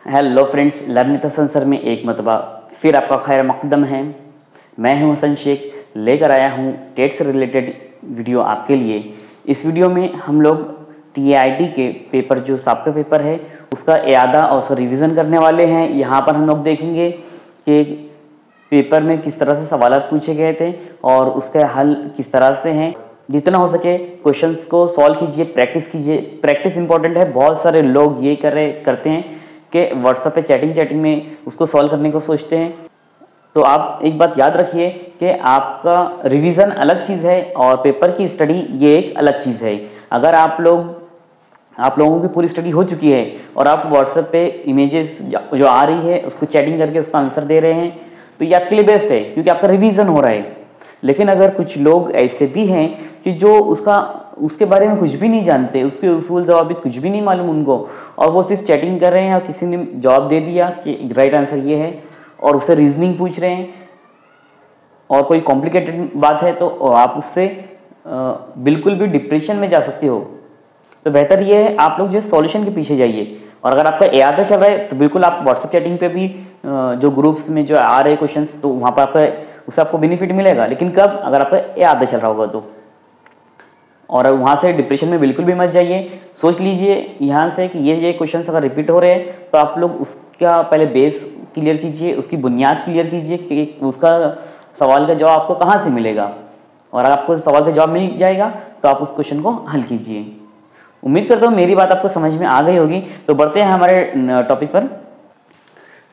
Hello friends, learning sir में एक मरतबा फिर आपका खैर मकदम है। मैं हूं हसन शेख, लेकर आया हूं टेट से रिलेटेड वीडियो आपके लिए। इस वीडियो में हम लोग टीआईटी के पेपर जो साबका पेपर है उसका इयादा और उसका रिवीजन करने वाले हैं। यहाँ पर हम लोग देखेंगे कि पेपर में किस तरह से सवाल पूछे गए थे और उसका हल किस तरह से हैं। जितना हो सके क्वेश्चंस को सॉल्व कीजिए, प्रैक्टिस कीजिए। प्रैक्टिस इंपॉर्टेंट है। बहुत सारे लोग ये करते हैं कि व्हाट्सएप पे चैटिंग में उसको सॉल्व करने को सोचते हैं। तो आप एक बात याद रखिए कि आपका रिवीजन अलग चीज़ है और पेपर की स्टडी ये एक अलग चीज़ है। अगर आप लोगों की पूरी स्टडी हो चुकी है और आप व्हाट्सएप पे इमेजेस जो आ रही है उसको चैटिंग करके उसका आंसर दे रहे हैं तो ये आपके लिए बेस्ट है, क्योंकि आपका रिवीजन हो रहा है। लेकिन अगर कुछ लोग ऐसे भी हैं कि जो उसके बारे में कुछ भी नहीं जानते, उसके उसूल जवाब कुछ भी नहीं मालूम उनको, और वो सिर्फ चैटिंग कर रहे हैं और किसी ने जवाब दे दिया कि राइट आंसर ये है और उससे रीजनिंग पूछ रहे हैं और कोई कॉम्प्लिकेटेड बात है तो आप उससे बिल्कुल भी डिप्रेशन में जा सकते हो। तो बेहतर ये है आप लोग जो सॉल्यूशन के पीछे जाइए। और अगर आपका इयादा चल रहा है तो बिल्कुल आप व्हाट्सएप चैटिंग पे भी जो ग्रुप्स में जो आ रहे क्वेश्चंस तो वहाँ पर उससे आपको बेनिफिट मिलेगा। लेकिन कब? अगर आपका इयादा चल रहा होगा तो। और वहाँ से डिप्रेशन में बिल्कुल भी मत जाइए। सोच लीजिए यहाँ से कि ये क्वेश्चंस अगर रिपीट हो रहे हैं तो आप लोग उसका पहले बेस क्लियर कीजिए, उसकी बुनियाद क्लियर कीजिए कि उसका सवाल का जवाब आपको कहाँ से मिलेगा। और अगर आपको सवाल का जवाब मिल जाएगा तो आप उस क्वेश्चन को हल कीजिए। उम्मीद करता हूँ मेरी बात आपको समझ में आ गई होगी। तो बढ़ते हैं हमारे टॉपिक पर।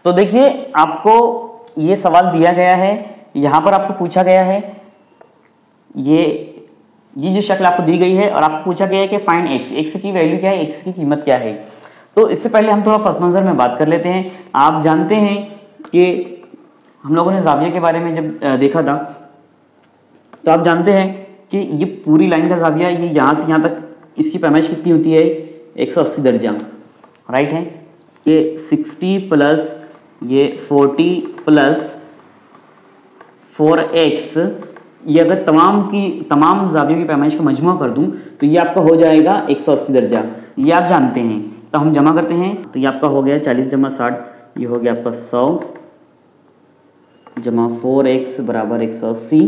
तो देखिए, आपको ये सवाल दिया गया है, यहाँ पर आपको पूछा गया है ये जो शक्ल आपको दी गई है और आपको पूछा गया है कि फाइंड एक्स की वैल्यू क्या है, एक्स की कीमत क्या है। तो इससे पहले हम थोड़ा पस मंजर में बात कर लेते हैं। आप जानते हैं कि हम लोगों ने जाविया के बारे में जब देखा था तो आप जानते हैं कि ये पूरी लाइन का जाविया ये यहाँ से यहाँ तक इसकी पैमाइश कितनी होती है? 180 दर्जा, राइट है। ये 60 प्लस ये 40 प्लस 4x, ये अगर तमाम जावियों की पैमाइश का मजमुआ कर दूं तो ये आपका हो जाएगा 180 दर्जा। ये आप जानते हैं। तो हम जमा करते हैं तो ये आपका हो गया 40 जमा 60, ये हो गया आपका 100 जमा 4x बराबर 180।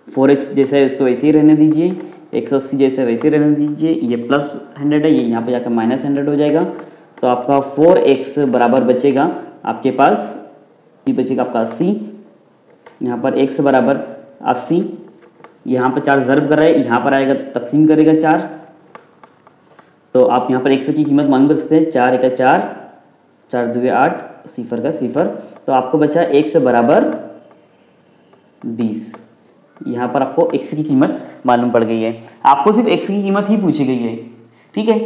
4x जैसे है उसको वैसे ही रहने दीजिए, 180 जैसे वैसे ही रहने दीजिए। ये प्लस 100 है, ये यहाँ पे जाकर माइनस 100 हो जाएगा। तो आपका 4x बराबर बचेगा आपके पास, ये बचेगा आपका 80। यहाँ पर x बराबर 80, यहाँ पर 4 ज़र्ब कर रहा है, यहाँ पर आएगा तकसीम करेगा 4। तो आप यहाँ पर x की कीमत मालूम कर सकते हैं। 4 1 4, 4 2 8, 0 का 0। तो आपको बचा x बराबर 20। यहाँ पर आपको x की कीमत मालूम पड़ गई है। आपको सिर्फ x की कीमत ही पूछी गई है, ठीक है।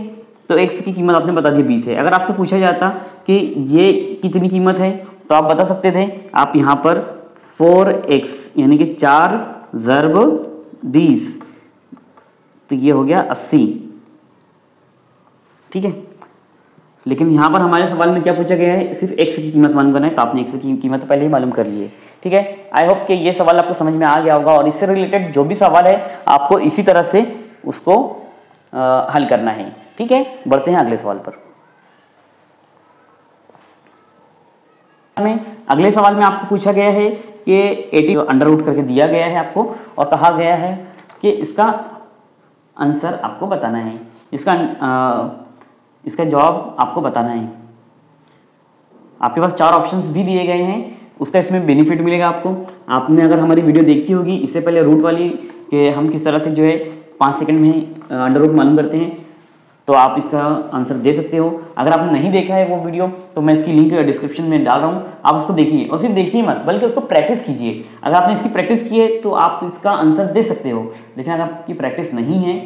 तो x की कीमत आपने बता दी 20 है। अगर आपसे पूछा जाता कि ये कितनी कीमत है तो आप बता सकते थे। आप यहाँ पर 4x यानी कि 4 ज़र्ब 20, तो ये हो गया 80, ठीक है। लेकिन यहाँ पर हमारे सवाल में क्या पूछा गया है? सिर्फ x की कीमत मालूम करना है। तो आपने x की कीमत पहले ही मालूम कर ली है, ठीक है। आई होप कि ये सवाल आपको समझ में आ गया होगा और इससे रिलेटेड जो भी सवाल है आपको इसी तरह से उसको हल करना है, ठीक है। बढ़ते हैं अगले सवाल पर। अगले सवाल में आपको पूछा गया है कि 80 अंडर रूट करके दिया गया है आपको और कहा गया है कि इसका आंसर आपको बताना है, इसका जवाब आपको बताना है। आपके पास 4 ऑप्शंस भी दिए गए हैं, उसका इसमें बेनिफिट मिलेगा आपको। आपने अगर हमारी वीडियो देखी होगी इससे पहले रूट वाली कि हम किस तरह से जो है 5 सेकंड में अंडर रूट मालूम करते हैं, तो आप इसका आंसर दे सकते हो। अगर आपने नहीं देखा है वो वीडियो तो मैं इसकी लिंक डिस्क्रिप्शन में डाल रहा हूँ, आप उसको देखिए। और सिर्फ देखिए मत बल्कि उसको प्रैक्टिस कीजिए। अगर आपने इसकी प्रैक्टिस की है तो आप इसका आंसर दे सकते हो। लेकिन अगर आपकी प्रैक्टिस नहीं है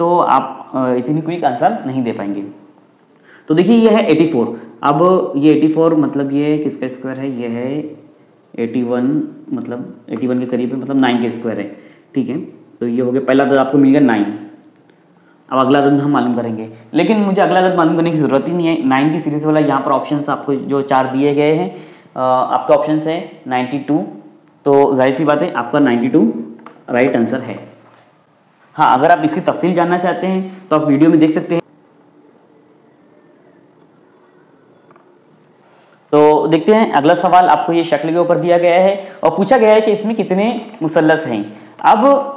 तो आप इतनी क्विक आंसर नहीं दे पाएंगे। तो देखिए ये है 84। अब ये 84 मतलब ये किसका स्क्वायर है? ये है 81, मतलब 81 के करीब है, मतलब 9 के स्क्वायर है, ठीक है। तो ये हो गया पहला अदद आपको मिल गया 9। अब अगला अदद हम मालूम करेंगे, लेकिन मुझे अगला अदद मालूम करने की ज़रूरत ही नहीं है। 9 की सीरीज़ वाला यहाँ पर ऑप्शंस आपको जो 4 दिए गए हैं, आपका ऑप्शन है 92। तो जाहिर सी बात है आपका 92 राइट आंसर है। हाँ, अगर आप इसकी तफसील जानना चाहते हैं तो आप वीडियो में देख सकते हैं। देखते हैं अगला सवाल। आपको ये शक्ल के ऊपर दिया गया है और पूछा गया है कि इसमें कितने मुसल्लस हैं। अब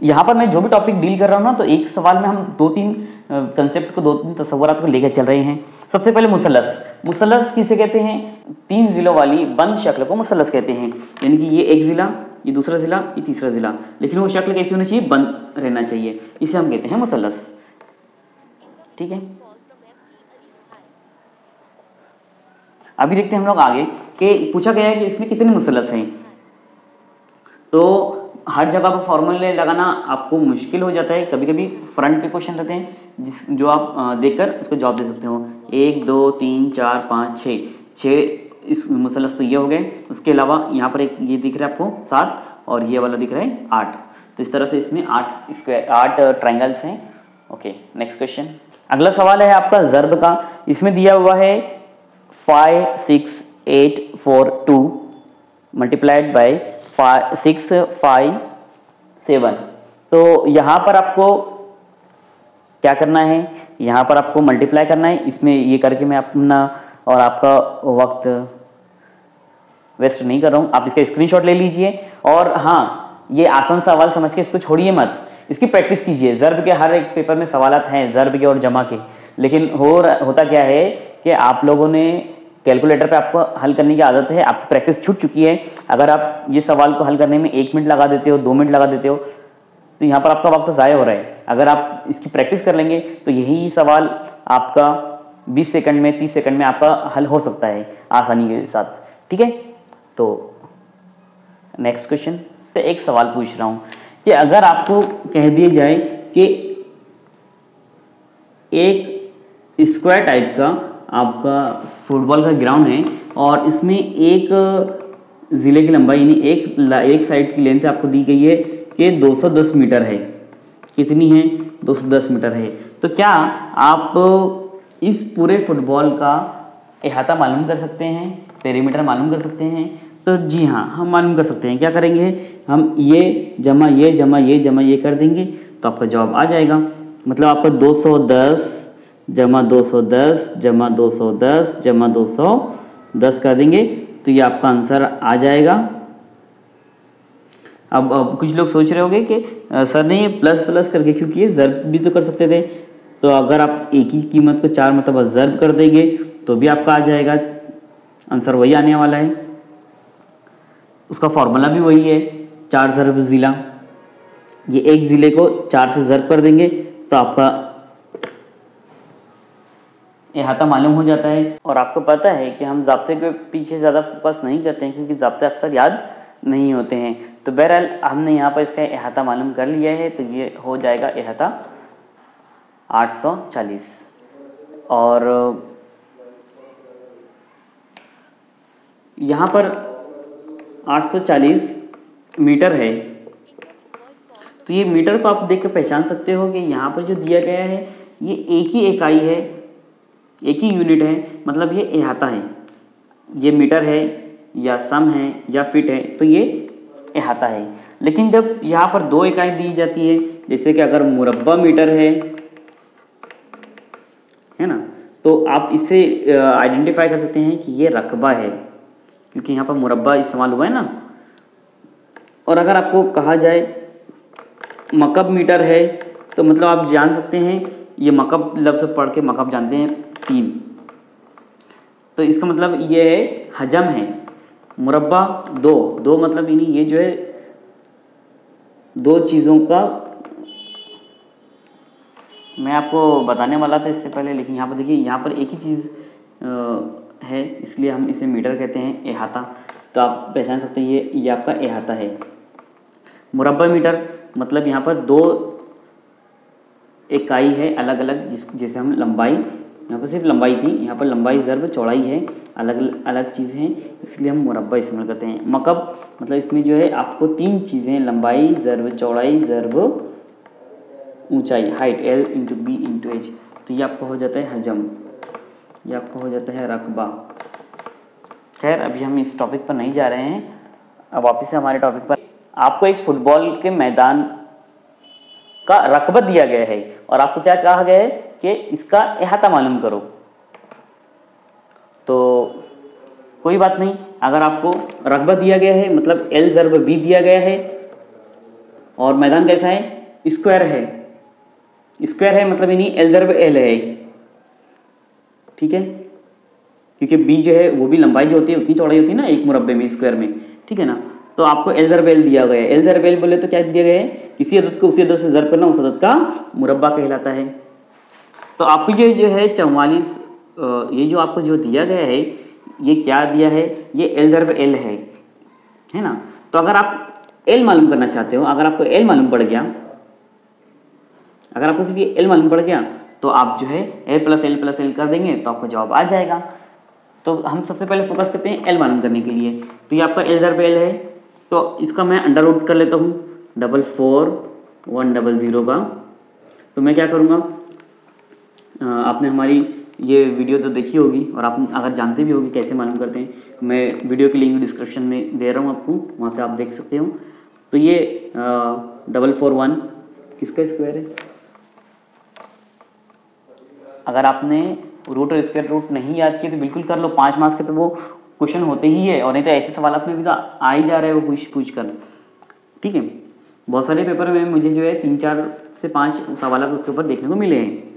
यहाँ पर मैं जो भी टॉपिक डील कर रहा हूँ ना, तो एक सवाल में हम 2-3 कंसेप्ट को, 2-3 तस्वुरात को लेकर चल रहे हैं। सबसे पहले मुसल्लस। मुसल्लस किसे कहते हैं? 3 जिलों वाली बंद शक्ल को मुसल्लस कहते हैं। यानी कि ये एक जिला, ये दूसरा जिला, ये तीसरा जिला, लेकिन वो शक्ल कैसी होनी चाहिए? बंद रहना चाहिए। इसे हम कहते हैं मुसल्लस। ठीक है, अभी देखते हैं हम लोग आगे कि पूछा गया है कि इसमें कितने मुसल्लस हैं। तो हर जगह पर फॉर्मूले लगाना आपको मुश्किल हो जाता है। कभी कभी फ्रंट पे क्वेश्चन रहते हैं जो आप देखकर उसको जवाब दे सकते हो। 1 2 3 4 5 6 इस मुसल्लस तो ये हो गए। उसके अलावा यहाँ पर एक ये दिख रहा है आपको 7, और ये वाला दिख रहा है 8। तो इस तरह से इसमें 8 ट्रायंगल्स हैं। Okay, next question. अगला सवाल है आपका ज़र्ब का। इसमें दिया हुआ है 5 6 8 4 2 मल्टीप्लाइड बाय 6 5 7। तो यहाँ पर आपको क्या करना है? यहाँ पर आपको मल्टीप्लाई करना है। इसमें ये करके मैं अपना और आपका वक्त वेस्ट नहीं कर रहा हूँ। आप इसका स्क्रीनशॉट ले लीजिए। और हाँ, ये आसान सवाल समझ के इसको छोड़िए मत, इसकी प्रैक्टिस कीजिए। ज़र्ब के हर एक पेपर में सवालात हैं ज़र्ब के और जमा के, लेकिन होता क्या है कि आप लोगों ने कैलकुलेटर पे आपको हल करने की आदत है, आपकी प्रैक्टिस छूट चुकी है। अगर आप ये सवाल को हल करने में 1 मिनट लगा देते हो, 2 मिनट लगा देते हो, तो यहाँ पर आपका वक्त ज़ाया हो रहा है। अगर आप इसकी प्रैक्टिस कर लेंगे तो यही सवाल आपका 20 सेकंड में, 30 सेकंड में आपका हल हो सकता है आसानी के साथ। ठीक है, तो नेक्स्ट क्वेश्चन से एक सवाल पूछ रहा हूँ कि अगर आपको कह दिया जाए कि एक स्क्वायर टाइप का आपका फुटबॉल का ग्राउंड है और इसमें एक ज़िले की लंबाई यानी एक साइड की लेंथ आपको दी गई है कि 210 मीटर है। कितनी है? 210 मीटर है। तो क्या आप इस पूरे फुटबॉल का अहाता मालूम कर सकते हैं, पेरीमीटर मालूम कर सकते हैं? तो जी हाँ, हम मालूम कर सकते हैं। क्या करेंगे? हम ये जमा ये जमा ये जमा ये कर देंगे तो आपका जवाब आ जाएगा। मतलब आपका 210 जमा 210 जमा 210 जमा 210 कर देंगे तो ये आपका आंसर आ जाएगा। अब कुछ लोग सोच रहे होंगे कि सर ने ये प्लस प्लस करके क्यों किए? ज़र्ब भी तो कर सकते थे। तो अगर आप एक ही कीमत को 4 मरतबा ज़र्ब कर देंगे तो भी आपका आ जाएगा, आंसर वही आने वाला है। उसका फॉर्मूला भी वही है, 4 ज़र्ब ज़िला। ये एक ज़िले को 4 से ज़र्ब कर देंगे तो आपका अहाता मालूम हो जाता है। और आपको पता है कि हम ज़ाब्ते के पीछे ज़्यादा फोकस नहीं करते हैं क्योंकि ज़ाब्ते अक्सर याद नहीं होते हैं। तो बहरहाल हमने यहाँ पर इसका अहाता मालूम कर लिया है, तो ये हो जाएगा अहाता 840। और यहाँ पर 840 मीटर है। तो ये मीटर को आप देख कर पहचान सकते हो कि यहाँ पर जो दिया गया है ये एक ही इकाई है, एक ही यूनिट है, मतलब ये अहाता है। ये मीटर है या सम है या फिट है, तो ये अहाता है। लेकिन जब यहाँ पर 2 इकाई दी जाती है, जैसे कि अगर मुरब्बा मीटर है ना, तो आप इससे आइडेंटिफाई कर सकते हैं कि ये रकबा है, क्योंकि यहाँ पर मुरब्बा इस्तेमाल हुआ है ना। और अगर आपको कहा जाए मकब मीटर है, तो मतलब आप जान सकते हैं, ये मकब लफ्ज़ पढ़ के मकब जानते हैं 3, तो इसका मतलब ये है हजम है। मुरब्बा 2 मतलब यानी ये जो है 2 चीज़ों का मैं आपको बताने वाला था इससे पहले, लेकिन यहाँ पर देखिए, यहाँ पर एक ही चीज़ है, इसलिए हम इसे मीटर कहते हैं, अहाता। तो आप पहचान सकते हैं ये आपका अहाता है। मुरब्बा मीटर मतलब यहाँ पर 2 इकाई है अलग अलग, जैसे हम लंबाई, यहाँ पर सिर्फ लंबाई थी, यहाँ पर लंबाई ज़र्ब चौड़ाई है, अलग अलग चीज़ें हैं, इसलिए हम मुरब्बा इस्तेमाल करते हैं। मकब मतलब इसमें जो है आपको 3 चीज़ें, लंबाई ज़र्ब चौड़ाई ज़र्ब ऊंचाई, हाइट, L × B × H, तो ये आपका हो जाता है हजम, ये आपका हो जाता है रकबा। खैर, अभी हम इस टॉपिक पर नहीं जा रहे हैं, अब वापस से हमारे टॉपिक पर। आपको एक फुटबॉल के मैदान का रकबा दिया गया है और आपको क्या कहा गया है कि इसका अहाता मालूम करो। तो कोई बात नहीं, अगर आपको रकबा दिया गया है मतलब L ज़र्ब B दिया गया है और मैदान कैसा है, स्क्वायर है, स्क्वायर है मतलब यानी L ज़र्ब L है, ठीक है, क्योंकि B जो है वो भी लंबाई जो होती है उतनी चौड़ाई होती है ना एक मुरब्बे में, स्क्वायर में, ठीक है ना। तो आपको L ज़र्ब L दिया गया है, L ज़र्ब L बोले तो क्या दिया गया है, किसी अदद को उसी अदद से ज़र्ब करना उस अदद का मुरब्बा कहलाता है। तो आपको ये जो है 44, ये जो आपको जो दिया गया है ये क्या दिया है, ये L ज़र्ब L है ना। तो अगर आप L मालूम करना चाहते हो, अगर आपको L मालूम पड़ गया, अगर आपको सिर्फ ये L मालूम पड़ गया तो आप जो है L प्लस L कर देंगे तो आपको जवाब आ जाएगा। तो हम सबसे पहले फोकस करते हैं L मालूम करने के लिए। तो ये आपका L ज़र्ब L है, तो इसका मैं अंडर रूट कर लेता हूँ 44,100 का। तो मैं क्या करूँगा, आपने हमारी ये वीडियो तो देखी होगी और आप अगर जानते भी होगी कैसे मालूम करते हैं, मैं वीडियो की लिंक डिस्क्रिप्शन में दे रहा हूँ आपको, वहाँ से आप देख सकते हो। तो ये 441 किसका स्क्वायर है, अगर आपने रूट और स्क्वायर रूट नहीं याद किए तो बिल्कुल कर लो, 5 मार्क्स के तो वो क्वेश्चन होते ही है, और नहीं तो ऐसे सवाल में भी तो आ ही जा रहा है वो पूछ कर, ठीक है। बहुत सारे पेपर में मुझे जो है 3-4 से 5 सवाल उसके ऊपर देखने को मिले हैं।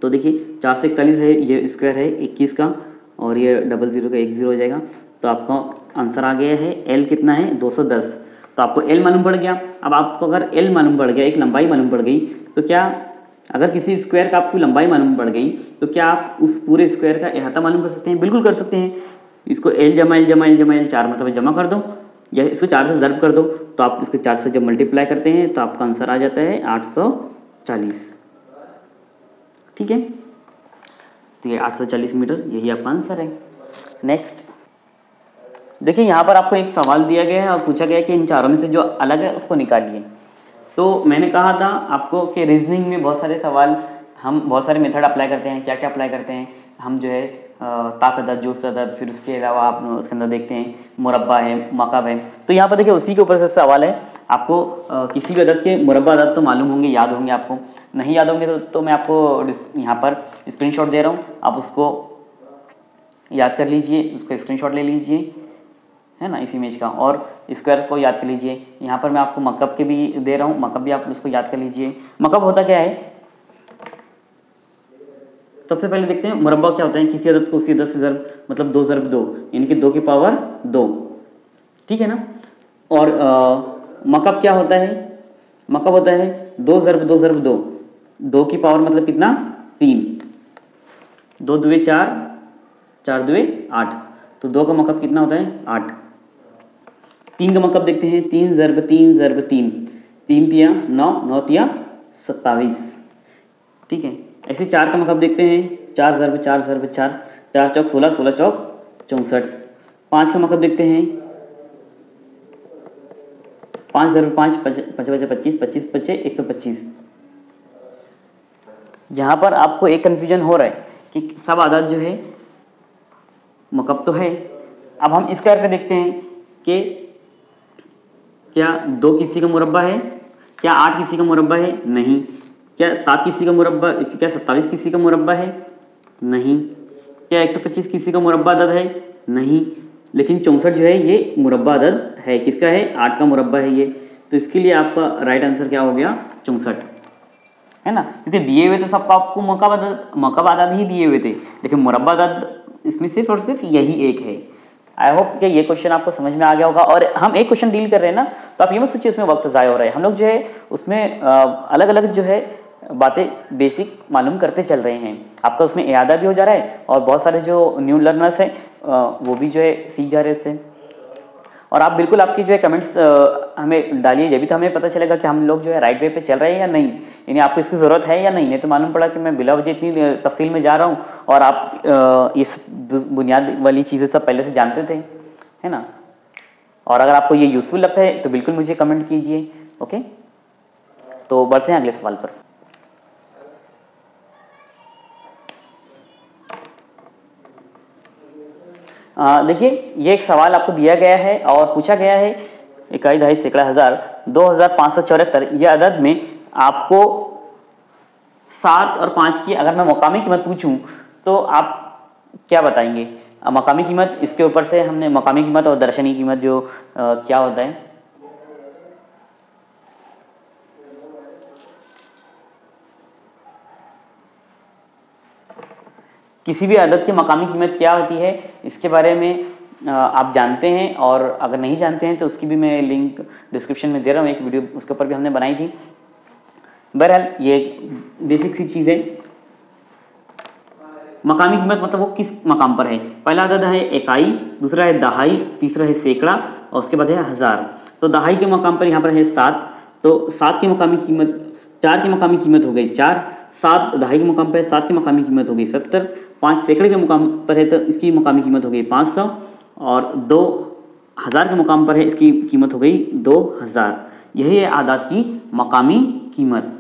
तो देखिए 4 से 41 है, ये स्क्वायर है 21 का, और ये 00 का 10 हो जाएगा। तो आपका आंसर आ गया है L कितना है 210। तो आपको L मालूम पड़ गया। अब आपको अगर L मालूम पड़ गया, एक लंबाई मालूम पड़ गई, तो क्या अगर किसी स्क्वायर का आपको लंबाई मालूम पड़ गई तो क्या आप उस पूरे स्क्वायर का अहाता मालूम कर सकते हैं, बिल्कुल कर सकते हैं। इसको L जमा L जमा L जमा L 4 मतलब जमा कर दो, या इसको 4 से ज़र्ब कर दो, तो आप इसको 4 से जब मल्टीप्लाई करते हैं तो आपका आंसर आ जाता है 840, ठीक है। तो ये 840 मीटर यही आपका आंसर है। नेक्स्ट देखिए, यहाँ पर आपको एक सवाल दिया गया है और पूछा गया है कि इन चारों में से जो अलग है उसको निकालिए। तो मैंने कहा था आपको कि रीजनिंग में बहुत सारे सवाल, हम बहुत सारे मेथड अप्लाई करते हैं। क्या क्या अप्लाई करते हैं हम, जो है ताक अदद, जुज़ अदद, फिर उसके अलावा आप उसके अंदर देखते हैं मुरब्बा है, मकब है। तो यहाँ पर देखिए उसी के ऊपर से सवाल है। आपको किसी भी अदद के मुरब्बा अदद तो मालूम होंगे, याद होंगे, आपको नहीं याद होंगे तो मैं आपको यहाँ पर स्क्रीनशॉट दे रहा हूँ, आप उसको याद कर लीजिए, उसको स्क्रीनशॉट ले लीजिए, है ना, इस इमेज का, और स्क्वायर को याद कर लीजिए। यहाँ पर मैं आपको मकब के भी दे रहा हूँ, मकब भी आप उसको याद कर लीजिए। मकब होता क्या है, सबसे पहले देखते हैं मुरब्बा क्या होता है। किसी अदद को उसी अदद से ज़र्ब, मतलब 2 ज़र्ब 2 यानी कि 2 की पावर 2, ठीक है ना। और मकब क्या होता है, मकब होता है 2 ज़र्ब 2 ज़र्ब 2, 2 की पावर मतलब कितना 3, 2 दुए 4, 4 दुए 8, तो 2 का मकब कितना होता है 8। 3 का मकब देखते हैं, 3 ज़र्ब 3 ज़र्ब 3, 3 तिया 9, 9 तिया 27, ठीक है। ऐसे 4 का मकब देखते हैं, 4 ज़र्ब 4 ज़र्ब 4, 4 चौक 16, 16 चौक 64। 5 का मकब देखते हैं, 5 ज़र्ब 5, 5 बचे 25, 25 बचे 125। यहाँ पर आपको एक कन्फ्यूजन हो रहा है कि सब आदत जो है मकब तो है। अब हम स्क्वायर पे देखते हैं कि क्या 2 किसी का मुरब्बा है, क्या 8 किसी का मुरब्बा है, नहीं। क्या 7 किसी का मुरब्बा, क्या 27 किसी का मुरब्बा है, नहीं। क्या 125 किसी का मुरब्बा अदद है, नहीं। लेकिन 64 जो है ये मुरब्बा अदद है, किसका है 8 का मुरब्बा है ये। तो इसके लिए आपका राइट आंसर क्या हो गया 64, है ना, क्योंकि दिए हुए तो सबको आपको मकब अदद ही दिए हुए थे, लेकिन मुरब्बा अदद इसमें सिर्फ और सिर्फ यही एक है। आई होप कि ये क्वेश्चन आपको समझ में आ गया होगा। और हम एक क्वेश्चन डील कर रहे हैं ना, तो आप ये मत सोचिए उसमें वक्त ज़ाया हो रहा है। हम लोग जो है उसमें अलग अलग जो है बातें बेसिक मालूम करते चल रहे हैं, आपका उसमें इयादा भी हो जा रहा है, और बहुत सारे जो न्यू लर्नर्स हैं वो भी जो है सीख जा रहे हैं इससे। और आप बिल्कुल आपकी जो है कमेंट्स हमें डालिए, ये भी तो हमें पता चलेगा कि हम लोग जो है राइट वे पे चल रहे हैं या नहीं, यानी आपको इसकी ज़रूरत है या नहीं। नहीं तो मालूम पड़ा कि मैं बिला वजह इतनी तफसील में जा रहा हूँ और आप इस बुनियाद वाली चीज़ें सब पहले से जानते थे, है ना। और अगर आपको ये यूज़फुल लगता है तो बिल्कुल मुझे कमेंट कीजिए। ओके, तो बढ़ते हैं अगले सवाल पर। देखिए ये एक सवाल आपको दिया गया है और पूछा गया है इकाई दहाई सैकड़ा हज़ार 2574, यह अदद में आपको 7 और 5 की अगर मैं मकामी कीमत पूछूं तो आप क्या बताएंगे। मकामी कीमत, इसके ऊपर से हमने मकामी कीमत और दर्शनी कीमत जो क्या होता है, किसी भी अदद की मकामी कीमत क्या होती है इसके बारे में आप जानते हैं, और अगर नहीं जानते हैं तो उसकी भी मैं लिंक डिस्क्रिप्शन में दे रहा हूँ, एक वीडियो उसके ऊपर भी हमने बनाई थी। बहरहाल ये बेसिक सी चीज़ है। मकामी कीमत मतलब वो किस मकाम पर है। पहला अदद है इकाई, दूसरा है दहाई, तीसरा है सैकड़ा और उसके बाद है हज़ार। तो दहाई के मकाम पर यहाँ पर है 7, तो 7 की मकामी कीमत, 4 की मकामी कीमत हो गई 4, 7 दहाई के मकाम पर है, 7 की मकामी कीमत हो गई 70, 5 सैकड़े के मुकाम पर है तो इसकी मकामी कीमत हो गई 500, और 2 हज़ार के मुकाम पर है इसकी कीमत हो गई 2000। यही है आदात की मकामी कीमत।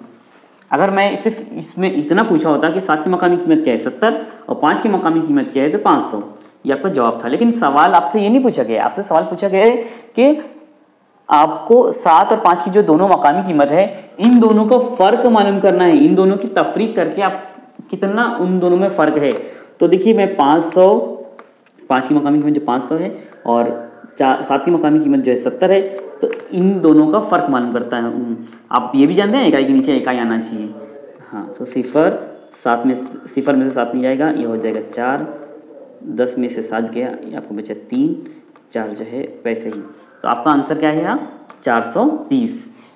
अगर मैं सिर्फ इसमें इतना पूछा होता कि 7 की मकामी कीमत क्या है 70 और 5 की मकामी कीमत क्या है तो 500, ये आपका जवाब था। लेकिन सवाल आपसे ये नहीं पूछा गया, आपसे सवाल पूछा गया है कि आपको 7 और 5 की जो दोनों मकामी कीमत है इन दोनों का फ़र्क मालूम करना है, इन दोनों की तफरीक करके आप कितना उन दोनों में फ़र्क है। तो देखिए मैं 500, 5 की मकामी कीमत जो 500 है और 7 की मकामी कीमत जो है 70 है, तो इन दोनों का फ़र्क मालूम करता है। आप ये भी जानते हैं इकाई के नीचे इकाई आना चाहिए। हाँ, तो सिफर में से 7 नहीं जाएगा, ये हो जाएगा 4, 10 में से 7 गया, ये आपको बचा 3, 4 जो है वैसे ही। तो आपका आंसर क्या है यहाँ 430,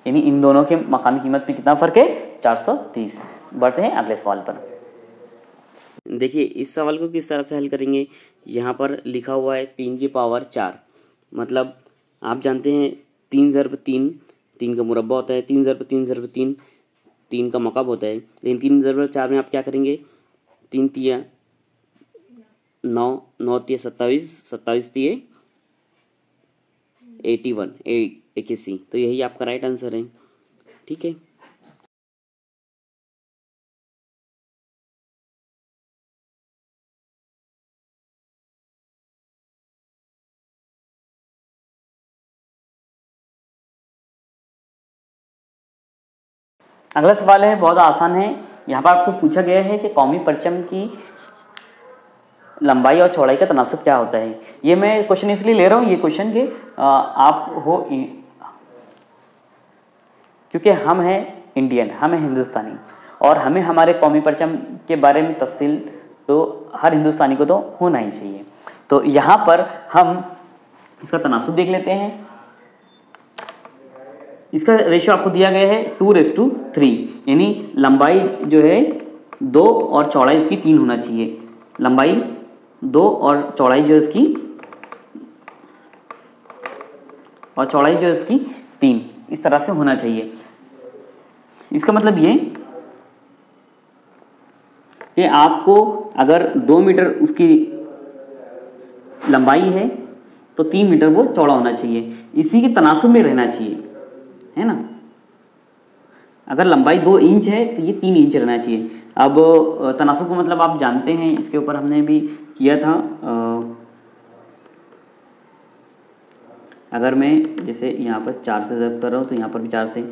यानी इन दोनों के मकामी कीमत में कितना फ़र्क है 430। बढ़ते हैं अगले सवाल पर। देखिए इस सवाल को किस तरह से हल करेंगे। यहाँ पर लिखा हुआ है 3 की पावर 4, मतलब आप जानते हैं 3 ज़रब 3, 3 का मुरब्बा होता है, 3 ज़रब 3 ज़रब 3, 3 का मकाब होता है। लेकिन 3 ज़रब 4 में आप क्या करेंगे, 3 तिया 9, 9 तिया 27, 27 तिये 81, 81। तो यही आपका राइट आंसर है। ठीक है, अगला सवाल है बहुत आसान है। यहाँ पर आपको पूछा गया है कि कौमी परचम की लंबाई और चौड़ाई का तनासुब क्या होता है। ये मैं क्वेश्चन इसलिए ले रहा हूँ, ये क्वेश्चन के आप हो, क्योंकि हम हैं इंडियन, हम हैं हिंदुस्तानी, और हमें हमारे कौमी परचम के बारे में तफसील तो हर हिंदुस्तानी को तो होना ही चाहिए। तो यहाँ पर हम इसका तनासुब देख लेते हैं। इसका रेशियो आपको दिया गया है 2:3, यानी लंबाई जो है 2 और चौड़ाई इसकी 3 होना चाहिए। लंबाई 2 और चौड़ाई जो इसकी 3 इस तरह से होना चाहिए। इसका मतलब ये कि आपको अगर 2 मीटर उसकी लंबाई है तो 3 मीटर वो चौड़ा होना चाहिए, इसी के तनासुब में रहना चाहिए, है ना। अगर लंबाई 2 इंच है तो ये 3 इंच रहना चाहिए। अब तनासुब का मतलब आप जानते हैं, इसके ऊपर हमने भी किया था। अगर मैं जैसे यहाँ पर 4 से ज़रब कर रहा हूँ तो यहाँ पर भी 4 से,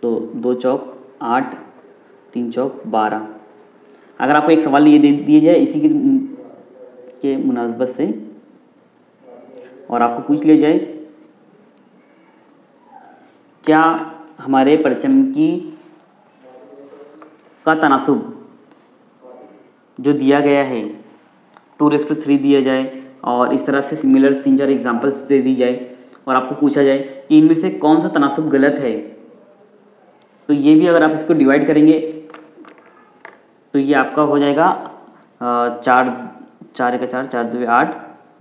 तो 2 चौक 8, 3 चौक 12। अगर आपको एक सवाल ये दे दिया जाए इसी के मुनासबत से और आपको पूछ लिया जाए क्या हमारे परचम की का तनासुब जो दिया गया है 2:3 दिया जाए और इस तरह से सिमिलर 3-4 एग्जाम्पल्स दे दी जाए और आपको पूछा जाए कि इनमें से कौन सा तनासुब गलत है, तो ये भी अगर आप इसको डिवाइड करेंगे तो ये आपका हो जाएगा 4 4 का 4, 4 2 8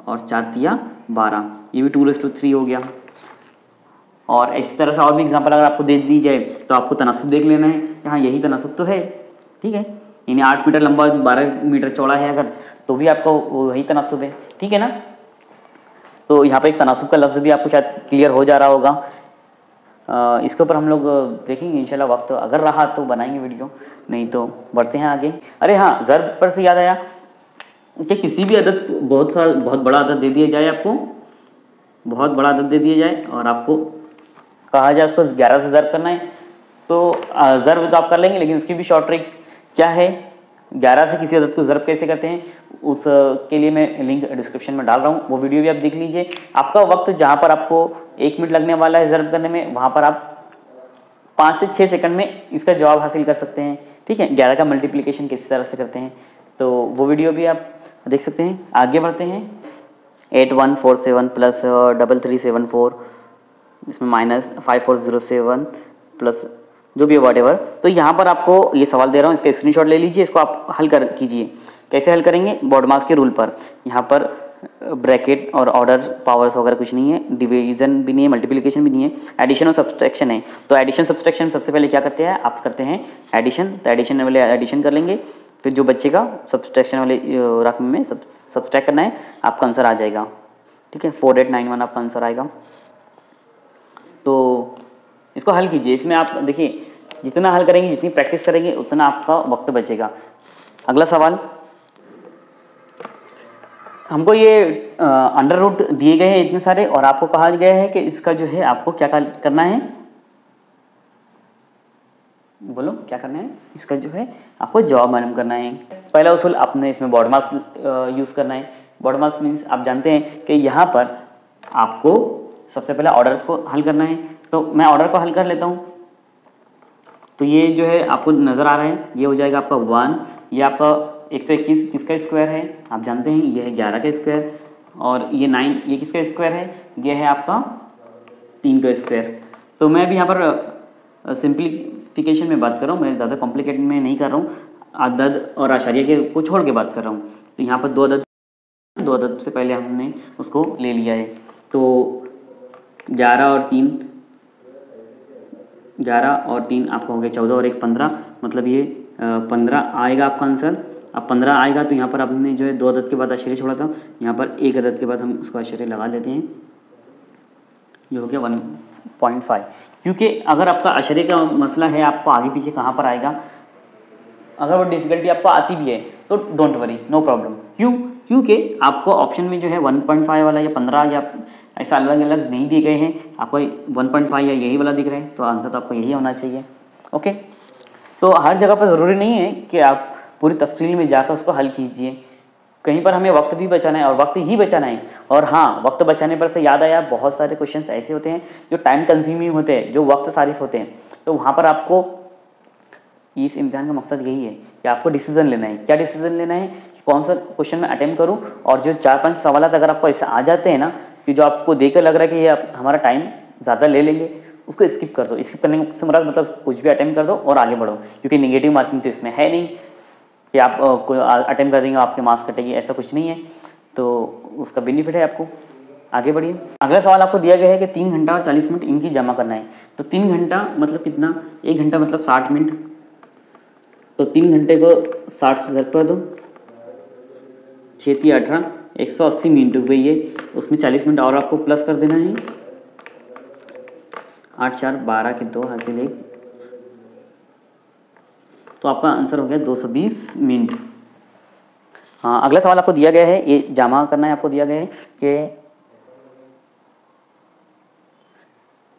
और 4 तिया 12, ये भी 2:3 हो गया। और इस तरह से और भी एग्जांपल अगर आपको दे दी जाए तो आपको तनासुब देख लेना है कि हाँ यही तनासुब तो है। ठीक है, यानी 8 मीटर लंबा 12 मीटर चौड़ा है अगर, तो भी आपका वही तनासुब है। ठीक है ना। तो यहाँ पे एक तनासुब का लफ्ज़ भी आपको शायद क्लियर हो जा रहा होगा। इसके ऊपर हम लोग देखेंगे इंशाल्लाह, वक्त अगर रहा तो बनाएंगे वीडियो, नहीं तो बढ़ते हैं आगे। अरे हाँ, ज़रब पर से याद आया कि किसी भी अदद बहुत बड़ा अदद दे दिया जाए, आपको बहुत बड़ा अदद दे दिया जाए और आपको कहा जाए उसको 11 से ज़रब करना है, तो ज़रब तो आप कर लेंगे, लेकिन उसकी भी शॉर्ट ट्रिक क्या है, 11 से किसी अदद को ज़र्ब कैसे करते हैं उस के लिए मैं लिंक डिस्क्रिप्शन में डाल रहा हूँ, वो वीडियो भी आप देख लीजिए। आपका वक्त जहाँ पर आपको 1 मिनट लगने वाला है ज़र्ब करने में, वहाँ पर आप 5 से 6 सेकंड में इसका जवाब हासिल कर सकते हैं। ठीक है, 11 का मल्टीप्लिकेशन किस तरह से करते हैं, तो वो वीडियो भी आप देख सकते हैं। आगे बढ़ते हैं। 8147 प्लस 3374, इसमें माइनस 5407 प्लस जो भी है वॉट एवर। तो यहाँ पर आपको ये सवाल दे रहा हूँ, इसका स्क्रीनशॉट ले लीजिए, इसको आप हल कर कीजिए। कैसे हल करेंगे? बॉडमास के रूल पर। यहाँ पर ब्रैकेट और ऑर्डर पावर्स वगैरह कुछ नहीं है, डिवीजन भी नहीं है, मल्टीप्लिकेशन भी नहीं है, एडिशन और सब्सट्रैक्शन है। तो एडिशन सब्सट्रैक्शन सबसे पहले क्या करते हैं, आप करते हैं एडिशन। तो एडिशन वाले एडिशन कर लेंगे, फिर जो बच्चेगा सब्सट्रैक्शन वाले रकम में सब्सट्रैक्ट करना है, आपका आंसर आ जाएगा। ठीक है, 4891 आपका आंसर आएगा। तो इसको हल कीजिए। इसमें आप देखिए जितना हल करेंगे, जितनी प्रैक्टिस करेंगे, उतना आपका वक्त बचेगा। अगला सवाल, हमको ये अंडर रूट दिए गए हैं इतने सारे, और आपको कहा गया है कि इसका जो है आपको क्या करना है, बोलो क्या करना है? इसका जो है आपको जवाब मालूम करना है। पहला उसूल आपने इसमें बॉडमास यूज़ करना है। बॉडमास मीन्स आप जानते हैं कि यहाँ पर आपको सबसे पहले ऑर्डर्स को हल करना है। तो मैं ऑर्डर को हल कर लेता हूँ। तो ये जो है आपको नज़र आ रहा है, ये हो जाएगा आपका 1, ये आपका 121 किसका स्क्वायर है, आप जानते हैं ये है 11 का स्क्वायर, और ये 9 ये किसका स्क्वायर है, ये है आपका 3 का स्क्वायर। तो मैं भी यहाँ पर सिंप्लीफिकेशन में बात कर रहा हूँ, मैं ज़्यादा कॉम्प्लिकेट में नहीं कर रहा हूँ, अदद और आशारिया के को छोड़ के बात कर रहा हूँ। तो यहाँ पर दो अदद से पहले हमने उसको ले लिया है। तो 11 और 3 आपका हो गया 14 और 1 15, मतलब ये 15 आएगा आपका आंसर। अब 15 आएगा तो यहाँ पर आपने जो है 2 अदद के बाद आश्चर्य छोड़ा था, यहाँ पर 1 अदद के बाद हम उसको आश्चर्य लगा लेते हैं, ये हो गया 1.5। क्योंकि अगर आपका आश्चर्य का मसला है, आपको आगे पीछे कहाँ पर आएगा, अगर वो डिफ़िकल्टी आपको आती भी है तो डोंट वरी, नो प्रॉब्लम। क्यों? क्योंकि आपको ऑप्शन में जो है 1.5 वाला या 15 या ऐसा अलग अलग नहीं दिए गए हैं, आपको 1.5 या यही वाला दिख रहा है, तो आंसर तो आपको यही होना चाहिए। ओके, तो हर जगह पर ज़रूरी नहीं है कि आप पूरी तफसील में जाकर उसको हल कीजिए। कहीं पर हमें वक्त भी बचाना है, और वक्त ही बचाना है। और हाँ, वक्त बचाने पर से याद आया, बहुत सारे क्वेश्चंस ऐसे होते हैं जो टाइम कंज्यूमिंग होते हैं, जो वक्त सारिफ होते हैं। तो वहाँ पर आपको इस इम्तिहान का मकसद यही है कि आपको डिसीजन लेना है। क्या डिसीजन लेना है कि कौन सा क्वेश्चन मैं अटेम्प्ट करूँ, और जो 4-5 सवाल अगर आपको ऐसे आ जाते हैं ना कि जो आपको देखकर लग रहा है कि ये हमारा टाइम ज़्यादा ले लेंगे, उसको स्किप कर दो। स्किप करने से मुराद मतलब कुछ भी अटेम्प्ट कर दो और आगे बढ़ो, क्योंकि नेगेटिव मार्किंग तो इसमें है नहीं कि आप अटेम्प्ट कर देंगे आपके मार्क्स कटेंगे, ऐसा कुछ नहीं है। तो उसका बेनिफिट है आपको। आगे बढ़िए। अगला सवाल आपको दिया गया है कि 3 घंटा और 40 मिनट इनकी जमा करना है। तो 3 घंटा मतलब कितना, 1 घंटा मतलब 60 मिनट, तो 3 घंटे को 60 से ज़रब कर दो, 6 × 18 180 मिनट हो गई है। उसमें 40 मिनट और आपको प्लस कर देना है, 8 4 12 के 2 हासिल 1, तो आपका आंसर हो गया 220 मिनट। हाँ, अगला सवाल आपको दिया गया है, ये जमा करना है, आपको दिया गया है कि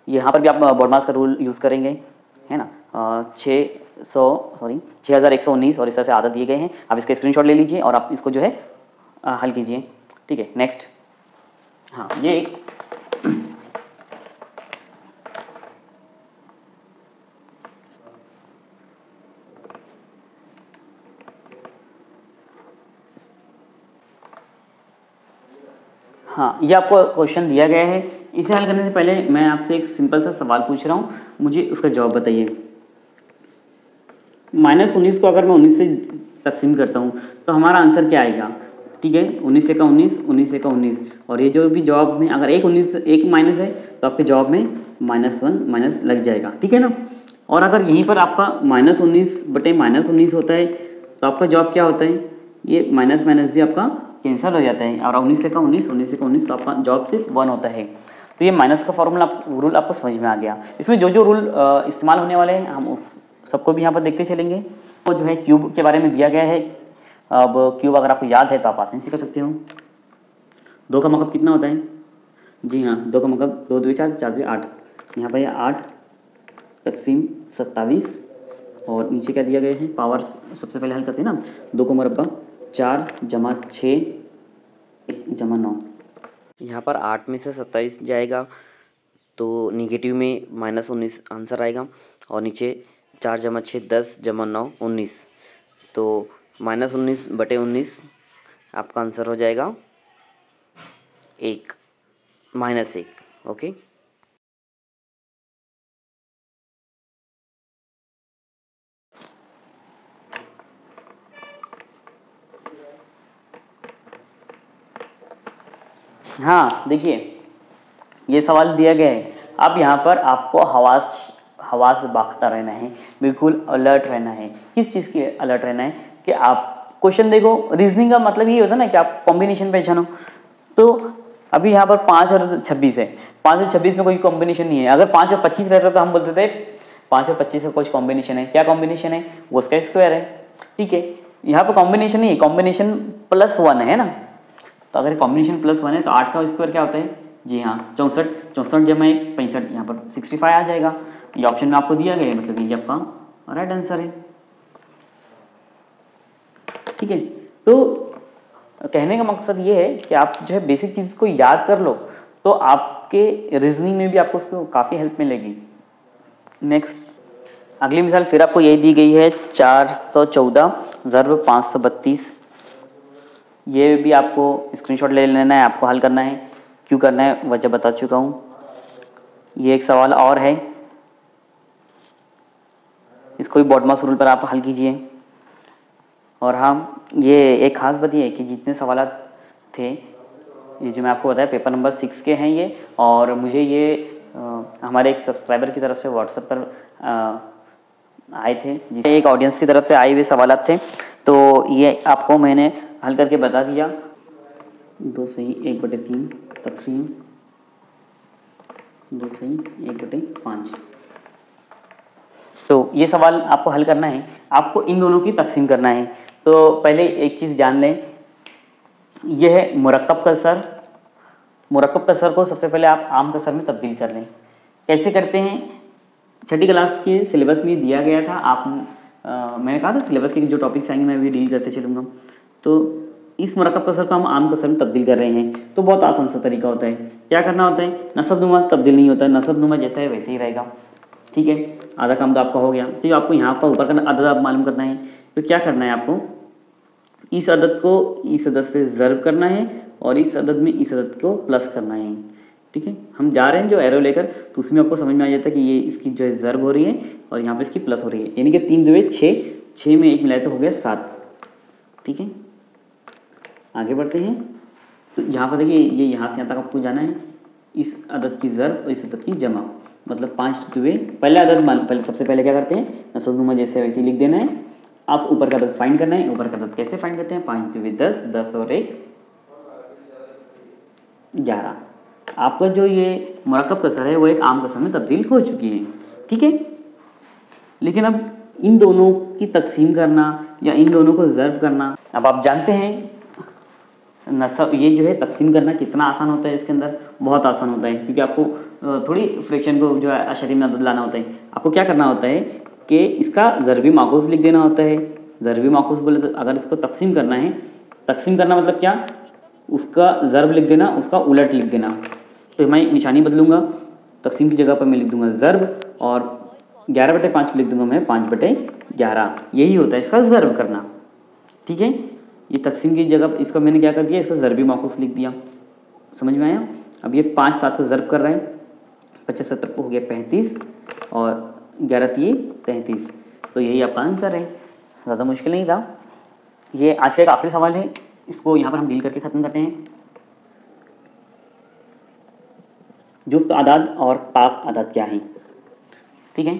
यहाँ पर भी आप बॉडमास का रूल यूज़ करेंगे, है ना। 6119 और इस तरह से आदत दिए गए हैं। आप इसका स्क्रीनशॉट ले लीजिए और आप इसको जो है हल कीजिए। ठीक है, नेक्स्ट। हाँ, ये एक हाँ, ये आपको क्वेश्चन दिया गया है। इसे हल करने से पहले मैं आपसे एक सिंपल सा सवाल पूछ रहा हूँ, मुझे उसका जवाब बताइए। -19 को अगर मैं 19 से तकसीम करता हूँ तो हमारा आंसर क्या आएगा? ठीक है, 19 का 19, 19 का 19, और ये जो भी जवाब में अगर एक माइनस है तो आपके जवाब में -1 माइनस लग जाएगा। ठीक है ना। और अगर यहीं पर आपका -19 बटे -19 होता है तो आपका जवाब क्या होता है? ये माइनस माइनस भी आपका कैंसिल हो जाता है, और 19 का 19, 19 का 19, तो आपका जवाब सिर्फ 1 होता है। तो ये माइनस का फॉर्मूला रूल आपको समझ में आ गया। इसमें जो जो रूल इस्तेमाल होने वाले हैं हम उस सबको भी यहाँ पर देखते चलेंगे। तो जो है क्यूब के बारे में दिया गया है। अब क्यूब अगर आपको याद है तो आप आसानी से कर सकते हो। 2 का मतलब कितना होता है? जी हाँ, 2 का मतलब 2 2 4 4 2 8, यहाँ पर 8 तकसीम 27 और नीचे क्या दिया गया है, पावर सबसे पहले हल करते हैं ना, 2 का मुरब्बा 4 जमा 6 जमा 9। यहाँ पर 8 में से 27 जाएगा तो निगेटिव में -19 आंसर आएगा, और नीचे 4 जमा 6 10 जमा 9 19, तो -19/19 आपका आंसर हो जाएगा 1 -1। ओके, हाँ देखिए ये सवाल दिया गया है। अब यहाँ पर आपको हवास बाख्ता रहना है, बिल्कुल अलर्ट रहना है। किस चीज़ के अलर्ट रहना है कि आप क्वेश्चन देखो, रीजनिंग का मतलब ये होता है ना कि आप कॉम्बिनेशन पहचानो। तो अभी यहाँ पर 5 और 26 है, 5 और 26 में कोई कॉम्बिनेशन नहीं है। अगर 5 और 25 रहता तो हम बोलते थे 5 और 25 का कुछ कॉम्बिनेशन है। क्या कॉम्बिनेशन है, वो उसका स्क्वायर है। ठीक है, यहाँ पर कॉम्बिनेशन नहीं है, कॉम्बिनेशन +1 है ना। तो अगर कॉम्बिनेशन +1 है तो 8 का स्क्वायर क्या होता है, जी हाँ 64, 64 जमा 1 65, यहाँ पर 65 आ जाएगा। ये ऑप्शन में आपको दिया गया है, मतलब ये आपका राइट आंसर है। ठीक है, तो कहने का मकसद ये है कि आप जो है बेसिक चीज़ को याद कर लो, तो आपके रीजनिंग में भी आपको उसको काफ़ी हेल्प मिलेगी। नेक्स्ट अगली मिसाल फिर आपको यही दी गई है, 414 ज़र्ब 532। ये भी आपको स्क्रीनशॉट ले लेना है, आपको हल करना है। क्यों करना है वजह बता चुका हूँ। ये एक सवाल और है, इसको भी बॉडमास रूल पर आप हल कीजिए। और हाँ, ये एक खास बात ये है कि जितने सवाल थे, ये जो मैं आपको बताया पेपर नंबर 6 के हैं ये, और मुझे ये हमारे एक सब्सक्राइबर की तरफ से व्हाट्सएप पर आए थे, जिससे एक ऑडियंस की तरफ से आए हुए सवाल थे। तो ये आपको मैंने हल करके बता दिया। 2 सही 1/3 तकसीम 2 सही 1/5। तो ये सवाल आपको हल करना है, आपको इन दोनों की तकसीम करना है। तो पहले एक चीज़ जान लें, यह है मुरक्कब कसर। मुरक्कब कसर को सबसे पहले आप आम कसर में तब्दील कर लें। कैसे करते हैं, छठी क्लास के सिलेबस में दिया गया था। मैंने कहा था सिलेबस के जो टॉपिक्स आएंगे मैं भी डील करते चलूँगा। तो इस मुरक्कब कसर को हम आम कसर में तब्दील कर रहे हैं। तो बहुत आसान सा तरीका होता है। क्या करना होता है, नसबनुमा तब्दील नहीं होता है, नसबनुमा जैसा है वैसे ही रहेगा। ठीक है, आधा काम तो आपका हो गया। सिर्फ आपको यहाँ पर ऊपर का अदद आप मालूम करना है। तो क्या करना है आपको, इस अदद को इस अदद से ज़र्ब करना है और इस अदद में इस अदद को प्लस करना है। ठीक है, हम जा रहे हैं जो एरो लेकर, तो उसमें आपको समझ में आ जाता है कि ये इसकी जो है ज़र्ब हो रही है और यहाँ पे इसकी प्लस हो रही है। यानी कि 3 2 6, 6 में 1 मिलाए तो हो गया 7। ठीक है, आगे बढ़ते हैं। तो यहाँ पर देखिए, ये यहाँ से यहाँ तक आपको जाना है, इस अदद की ज़र्ब और इस अदद की जमा, मतलब 5 2 पहले अदद सबसे पहले क्या करते हैं, नसबनुमा जैसे वैसे लिख देना है। आप ऊपर का अदद फाइंड करना है। ऊपर का अदद कैसे फाइंड करते हैं, 5 2 10, 10 और 1 11। आपका जो ये मुरक्कब कसर है वो एक आम कसर में तब्दील हो चुकी है। ठीक है, लेकिन अब इन दोनों की तकसीम करना या इन दोनों को ज़र्ब करना, अब आप जानते हैं नसब, ये जो है तकसीम करना कितना आसान होता है। इसके अंदर बहुत आसान होता है, क्योंकि आपको थोड़ी फ्रैक्शन को जो है अशरी में अदद लाना होता है। आपको क्या करना होता है कि इसका ज़रबी माकूस लिख देना होता है। ज़रबी माकूस बोले तो अगर इसको तकसीम करना है, तकसीम करना मतलब क्या, उसका ज़र्ब लिख देना, उसका उलट लिख देना। तो मैं निशानी बदलूंगा, तकसीम की जगह पर मैं लिख दूंगा ज़र्ब, और 11/5 लिख दूंगा मैं 5/11। यही होता है इसका ज़र्ब करना। ठीक है, ये तकसीम की जगह इसको मैंने क्या कर दिया, इसको ज़रबी माकूस लिख दिया। समझ में आया। अब ये 5 7 को ज़र्ब कर रहे हैं, 25 70 को हो गया 35 और 11 3 33। तो यही आपका आंसर है, ज़्यादा मुश्किल नहीं था। ये आज का एक आखिरी सवाल है, इसको यहाँ पर हम डील करके ख़त्म करते हैं। जुफ्त आदाद और पाक आदाद क्या है। ठीक है,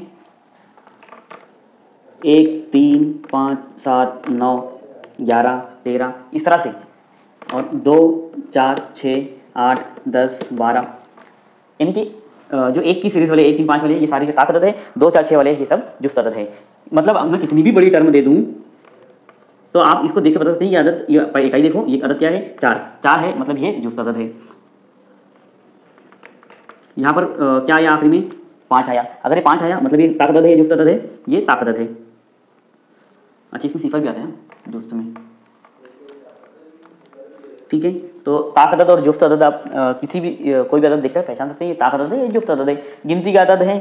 1 3 5 7 9 11 13 इस तरह से, और 2 4 6 8 10 12, यानी कि जो 1 की सीरीज़ वाले 1 3 5 वाले ये सारी ताक अदद है, 2 4 6 वाले ये सब जुफ्त अदद है। मतलब मैं कितनी भी बड़ी टर्म दे दूँ तो आप इसको देख के बता सकते हैं ये अदद, ये इकाई देखो, ये अदद क्या है, 4 है, मतलब ये जुफ्त अदद है। यहाँ पर क्या आया आखिरी में, 5 आया। अगर ये 5 आया मतलब ये ताक अदद है, जुफ्त अदद है, ये ताक अदद है। अच्छा, इसमें सिफर भी आता है जुफ्त में, ठीक है। तो ताक अदद और जुफ्त अदद आप किसी भी कोई भी अदद देखकर पहचान सकते हैं, ये ताक अदद है, ये जुफ्त अदद है, गिनती का अदद है,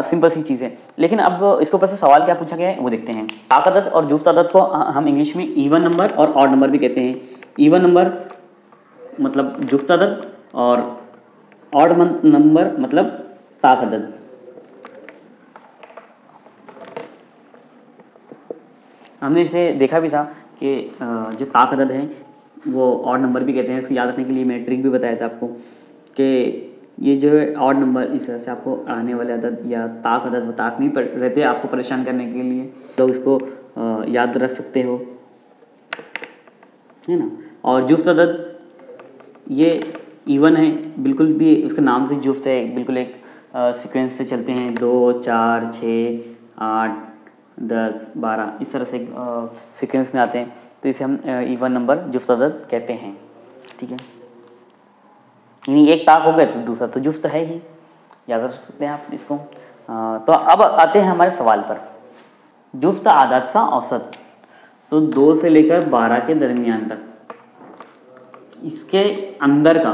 सिंपल सी चीज़ है। लेकिन अब इसके ऊपर से सवाल क्या पूछा गया है वो देखते हैं। ताक अदद और जुफ्त अदद को हम इंग्लिश में इवन नंबर और ऑड नंबर भी कहते हैं। इवन नंबर मतलब जुफ्त अदद और ऑड नंबर मतलब ताक अदद। हमने इसे देखा भी था कि जो ताक अदद है वो ऑड नंबर भी कहते हैं। इसको याद रखने के लिए मैंने ट्रिक भी बताया था आपको कि ये जो है ऑड नंबर, इस तरह से आपको आने वाले अदद या ताक अदद, वो ताक नहीं रहते आपको परेशान करने के लिए, लोग इसको याद रख सकते हो, है ना। और जुफ्त अदद ये इवन है, बिल्कुल भी उसके नाम से जुफ्त है, बिल्कुल एक सीक्वेंस से चलते हैं, 2 4 6 8 10 12 इस तरह से सीक्वेंस में आते हैं, तो इसे हम इवन नंबर जुफ्त अदद कहते हैं, ठीक है। यानी एक ताक हो गया तो दूसरा तो जुफ्त है ही, याद रख सकते हैं आप इसको। तो अब आते हैं हमारे सवाल पर। जुफ्त आदत का औसत, तो 2 से लेकर 12 के दरमियान तक, इसके अंदर का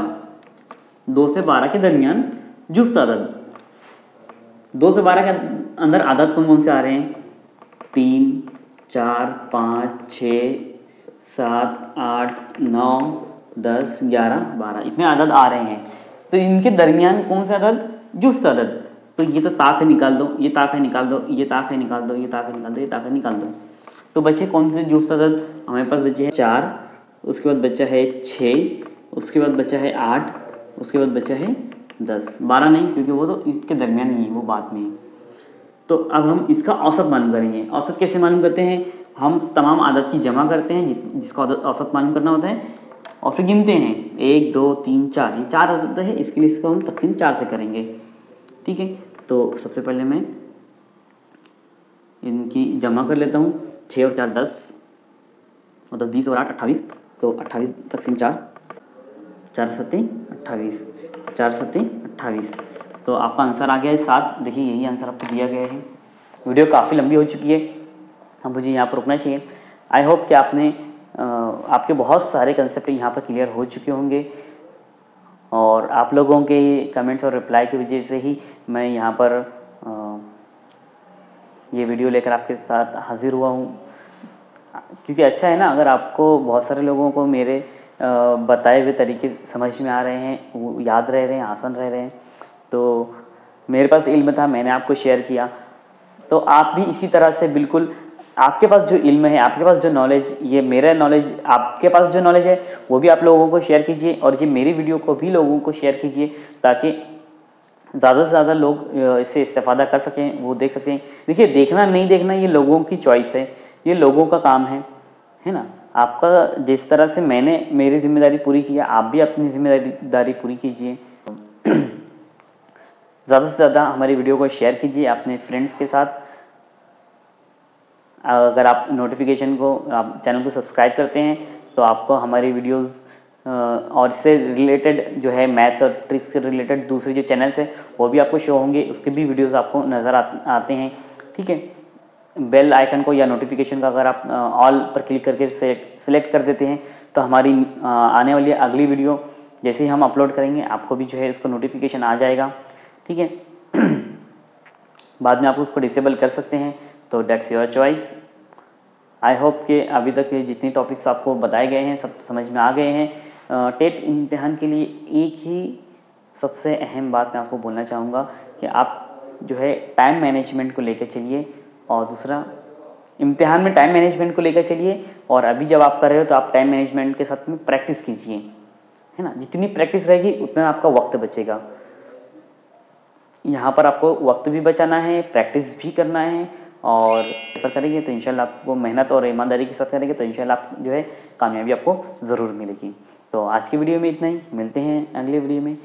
2 से 12 के दरमियान जुफ्त आदत। 2 से 12 के अंदर आदत कौन कौन से आ रहे हैं? 3 4 5 6 7 8 9 10 11 12 इतने आदत आ रहे हैं। तो इनके दरमियान कौन से आदत? जुफ्त आदत। तो ये तो ताक है, निकाल दो, ये ताक है निकाल दो, ये ताक है निकाल दो, ये ताक है निकाल दो, ये ताक है निकाल दो। तो बचे कौन से जुफ्त आदत? हमारे पास बचे हैं 4, उसके बाद बचा है 6, उसके बाद बचा है 8, उसके बाद बचा है 10। 12 नहीं, क्योंकि वो तो इसके दरमियान ही है, वो बाद में है। तो अब हम इसका औसत मालूम करेंगे। औसत कैसे मालूम करते हैं? हम तमाम आदत की जमा करते हैं, जिसका औसत मालूम करना होता है, और फिर गिनते हैं 1 2 3 4, ये 4 आदत है, इसके लिए इसको हम तकसीम 4 से करेंगे, ठीक है। तो सबसे पहले मैं इनकी जमा कर लेता हूँ। 6 और 4 10, और 10 20 और 8 28, तो 28 तकसीम 4, 4 सत्ते 28, 4 सत्ते 28। तो आपका आंसर आ गया है 7। देखिए यही आंसर आपको दिया गया है। वीडियो काफ़ी लंबी हो चुकी है, अब मुझे यहाँ पर रुकना चाहिए। आई होप कि आपके बहुत सारे कंसेप्ट यहाँ पर क्लियर हो चुके होंगे, और आप लोगों के कमेंट्स और रिप्लाई की वजह से ही मैं यहाँ पर ये वीडियो लेकर आपके साथ हाजिर हुआ हूँ। क्योंकि अच्छा है ना, अगर आपको बहुत सारे लोगों को मेरे बताए हुए तरीके समझ में आ रहे हैं, वो याद रह रहे हैं, आसान रह रहे हैं, तो मेरे पास इल्म था, मैंने आपको शेयर किया, तो आप भी इसी तरह से बिल्कुल आपके पास जो इल्म है, आपके पास जो नॉलेज, ये मेरा नॉलेज, आपके पास जो नॉलेज है वो भी आप लोगों को शेयर कीजिए, और ये मेरी वीडियो को भी लोगों को शेयर कीजिए, ताकि ज़्यादा से ज़्यादा लोग इससे इस्तेफादा कर सकें, वो देख सकें। देखिए, देखना नहीं देखना ये लोगों की चॉइस है, ये लोगों का काम है ना। आपका जिस तरह से मैंने मेरी जिम्मेदारी पूरी की है, आप भी अपनी जिम्मेदारी पूरी कीजिए। ज़्यादा से ज़्यादा हमारी वीडियो को शेयर कीजिए अपने फ्रेंड्स के साथ। अगर आप नोटिफिकेशन को, आप चैनल को सब्सक्राइब करते हैं, तो आपको हमारी वीडियोस और इससे रिलेटेड जो है मैथ्स और ट्रिक्स से रिलेटेड दूसरे जो चैनल्स हैं वो भी आपको शो होंगे, उसके भी वीडियोस आपको नज़र आते हैं, ठीक है। बेल आइकन को या नोटिफिकेशन का अगर आप ऑल पर क्लिक करके सेलेक्ट कर देते हैं, तो हमारी आने वाली अगली वीडियो जैसे ही हम अपलोड करेंगे, आपको भी जो है उसका नोटिफिकेशन आ जाएगा, ठीक है। बाद में आप उसको डिसेबल कर सकते हैं, तो that's your choice. I hope कि अभी तक ये जितने टॉपिक्स आपको बताए गए हैं सब समझ में आ गए हैं। टेट इम्तिहान के लिए एक ही सबसे अहम बात मैं आपको बोलना चाहूँगा कि आप जो है टाइम मैनेजमेंट को लेकर चलिए, और दूसरा इम्तिहान में टाइम मैनेजमेंट को लेकर चलिए, और अभी जब आप कर रहे हो तो आप टाइम मैनेजमेंट के साथ में प्रैक्टिस कीजिए, है ना। जितनी प्रैक्टिस रहेगी उतना आपका वक्त बचेगा। यहाँ पर आपको वक्त भी बचाना है, प्रैक्टिस भी करना है, और पेपर करेंगे तो इंशाल्लाह आपको मेहनत और ईमानदारी के साथ करेंगे तो इंशाल्लाह आप जो है कामयाबी आपको ज़रूर मिलेगी। तो आज की वीडियो में इतना ही, मिलते हैं अगले वीडियो में,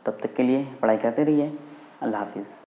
तब तक के लिए पढ़ाई करते रहिए। अल्लाह हाफिज़।